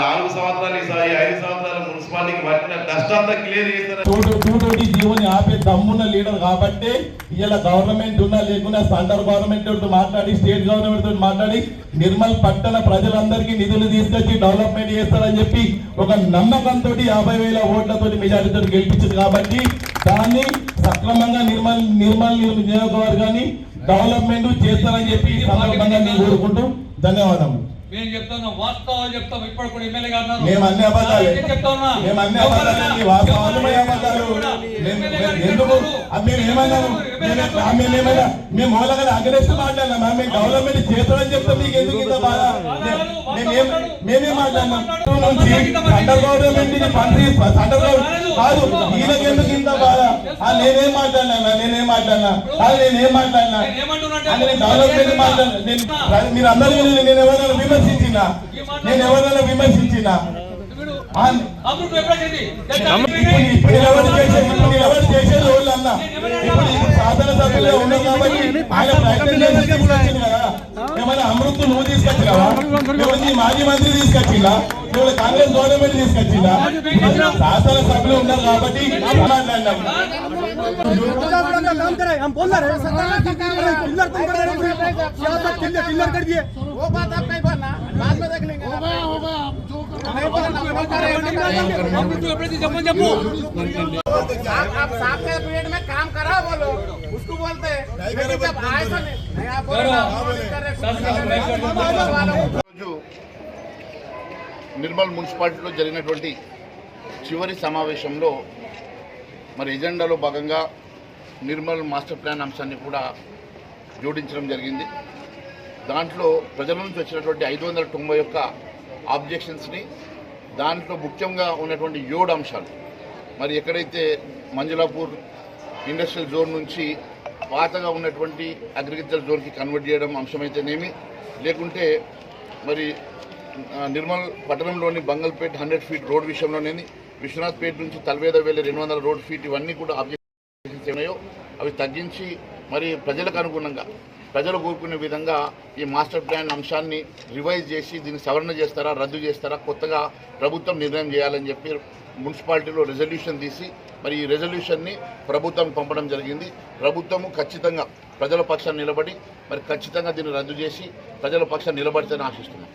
4 సంవత్సరాలు ఈ 5 సంవత్సరాల మున్సిపాలిటీకి పట్టిన నష్టంతా క్లియర్ చేస్తారు. 220 జీవోని ఆపే దమ్మున్న లీడర్ కాబట్టి ఇలా గవర్నమెంట్ ఉన్నా లేకున్నా సెంట్రల్ గవర్నమెంట్ తోటి మాట్లాడి స్టేట్ గవర్నమెంట్ తోటి మాట్లాడి నిర్మల్ పట్టణ ప్రజలందరికీ నిధులు తీసుకొచ్చి డెవలప్మెంట్ చేస్తారని చెప్పి ఒక నమ్మకంతో 50,000 ఓట్లతోటి మెజారిటీతో గెలిపించింది కాబట్టి దాన్ని సక్రమంగా నిర్మల్ నియోజకవర్గాన్ని డెవలప్మెంట్ చేస్తారని చెప్పి సందర్భంగా నేను కోరుకుంటూ ధన్యవాదాలు. మేము చెప్తాను వాస్తవాలు చెప్తాం. ఇప్పుడు కూడా ఎమ్మెల్యే గారు మేము అన్ని అబద్ధాలు మేము అన్ని అబద్ధాలు వాస్తవాలు ఎందుకు మేము ఏమన్నాము మేము మూలగా అగ్రెస్ట్ మాట్లాడినా మేము డెవలప్మెంట్ చేస్తామని చెప్తాం. మీకు ఎందుకు ఇంత బాధ? మేమే మాట్లాడినాం సెంట్రల్ గవర్నమెంట్ సెంట్రల్ కాదు ఈయనకి ఎందుకు ఇంత బాధ? నేనేం మాట్లాడినా నేనేం మాట్లాడినా డెవలప్మెంట్ మాట్లాడినా మీరు అందరూ నేను ఎవరైనా విమర్శించినా ఇప్పుడు ఎవరు చేసేది వాళ్ళు అన్న ఇప్పుడు శాసనసభ్యులే ఉన్నాం కాబట్టి ఆయన ప్రయత్నం చేసి కదా. ఏమైనా అమృత్ నువ్వు తీసుకొచ్చినావా? మాజీ మంత్రి తీసుకొచ్చిందా? కాంగ్రెస్ గవర్నమెంట్ తీసుకొచ్చిందా? శాసనసభ్యులు ఉన్నారు కాబట్టి మాట్లాడినాం. काम करा बोलो उसको बोलते నిర్మల్ మున్సిపాలిటీలో జరిగినటువంటి చివరి సమావేశంలో మరి ఎజెండాలో భాగంగా నిర్మల్ మాస్టర్ ప్లాన్ అంశాన్ని కూడా జోడించడం జరిగింది. దాంట్లో ప్రజల నుంచి వచ్చినటువంటి 591 ఆబ్జెక్షన్స్ని దాంట్లో ముఖ్యంగా ఉన్నటువంటి 7 అంశాలు మరి ఎక్కడైతే మంజులాపూర్ ఇండస్ట్రియల్ జోన్ నుంచి పాతగా ఉన్నటువంటి అగ్రికల్చర్ జోన్కి కన్వర్ట్ చేయడం అంశమైతేనేమి, లేకుంటే మరి నిర్మల్ పట్టణంలోని బంగల్పేట్ 100 ఫీట్ రోడ్ విషయంలోనేది, విశ్వనాథ్పేట నుంచి తల్వేద వెళ్ళే 200 రోడ్ ఫీట్ ఇవన్నీ కూడా ఆబ్జెక్షన్స్ ఏమైనాయో అవి తగ్గించి మరి ప్రజలకు అనుగుణంగా ప్రజలు కోరుకునే విధంగా ఈ మాస్టర్ ప్లాన్ అంశాన్ని రివైజ్ చేసి దీన్ని సవరణ చేస్తారా, రద్దు చేస్తారా, కొత్తగా ప్రభుత్వం నిర్ణయం చేయాలని చెప్పి మున్సిపాలిటీలో రెజల్యూషన్ తీసి మరి ఈ రెజల్యూషన్ని ప్రభుత్వం పంపడం జరిగింది. ప్రభుత్వము ఖచ్చితంగా ప్రజల పక్షాన్ని నిలబడి మరి ఖచ్చితంగా దీన్ని రద్దు చేసి ప్రజల పక్షాన్ని నిలబడితేనే ఆశిస్తున్నాం.